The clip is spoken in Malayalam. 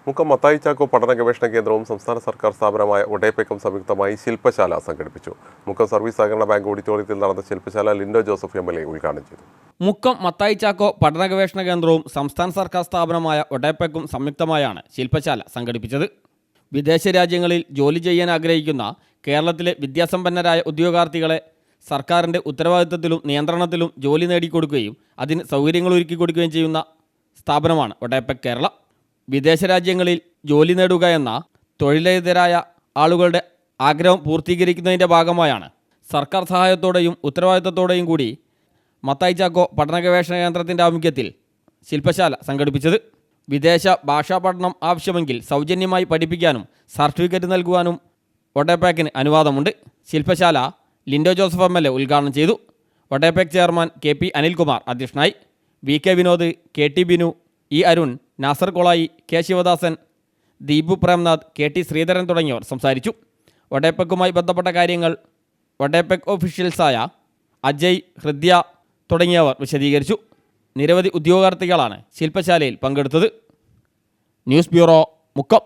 മുക്കം മത്തായി ചാക്കോ പഠന ഗവേഷണ കേന്ദ്രവും സംസ്ഥാന സർക്കാർ സ്ഥാപനമായ ഒഡേപെക്കും സംയുക്തമായി ശില്പശാല സംഘടിപ്പിച്ചു. മുക്കം സർവീസ് സഹകരണ ബാങ്ക് ഓഡിറ്റോറിയത്തിൽ നടന്ന ശില്പശാല ലിൻഡോ ജോസഫ് MLA ഉദ്ഘാടനം ചെയ്തു. മുക്കം മത്തായി ചാക്കോ പഠന ഗവേഷണ കേന്ദ്രവും സംസ്ഥാന സർക്കാർ സ്ഥാപനമായ ഒഡേപെക്കും സംയുക്തമായാണ് ശില്പശാല സംഘടിപ്പിച്ചത്. വിദേശ രാജ്യങ്ങളിൽ ജോലി ചെയ്യാൻ ആഗ്രഹിക്കുന്ന കേരളത്തിലെ വിദ്യാസമ്പന്നരായ ഉദ്യോഗാർത്ഥികളെ സർക്കാരിൻ്റെ ഉത്തരവാദിത്തത്തിലും നിയന്ത്രണത്തിലും ജോലി നേടിക്കൊടുക്കുകയും അതിന് സൗകര്യങ്ങൾ ഒരുക്കി കൊടുക്കുകയും ചെയ്യുന്ന സ്ഥാപനമാണ് ഒഡേപെക് കേരള. വിദേശ രാജ്യങ്ങളിൽ ജോലി നേടുക എന്ന തൊഴിലേതരായ ആളുകളുടെ ആഗ്രഹം പൂർത്തീകരിക്കുന്നതിൻ്റെ ഭാഗമായാണ് സർക്കാർ സഹായത്തോടെയും ഉത്തരവാദിത്തത്തോടെയും കൂടി മത്തായി ചാക്കോ പഠന ഗവേഷണ കേന്ദ്രത്തിൻ്റെ ആഭിമുഖ്യത്തിൽ ശില്പശാല സംഘടിപ്പിച്ചത്. വിദേശ ഭാഷാ പഠനം ആവശ്യമെങ്കിൽ സൗജന്യമായി പഠിപ്പിക്കാനും സർട്ടിഫിക്കറ്റ് നൽകുവാനും ഒഡേപെക്കിന് അനുവാദമുണ്ട്. ശില്പശാല ലിൻഡോ ജോസഫ് MLA ഉദ്ഘാടനം ചെയ്തു. ഒഡേപെക് ചെയർമാൻ KP അനിൽകുമാർ അധ്യക്ഷനായി. VK Vinod, KT Binu, E Arun, Nasar കൊളായി, K Sivadasan, Deepu Premnath, KT Sreedharan തുടങ്ങിയവർ സംസാരിച്ചു. ഒഡേപെക്കുമായി ബന്ധപ്പെട്ട കാര്യങ്ങൾ ഒഡേപെക് ഓഫീഷ്യൽസായ അജയ്, ഹൃദ്യ തുടങ്ങിയവർ വിശദീകരിച്ചു. നിരവധി ഉദ്യോഗാർത്ഥികളാണ് ശില്പശാലയിൽ പങ്കെടുത്തത്. News bureau, Mukkam.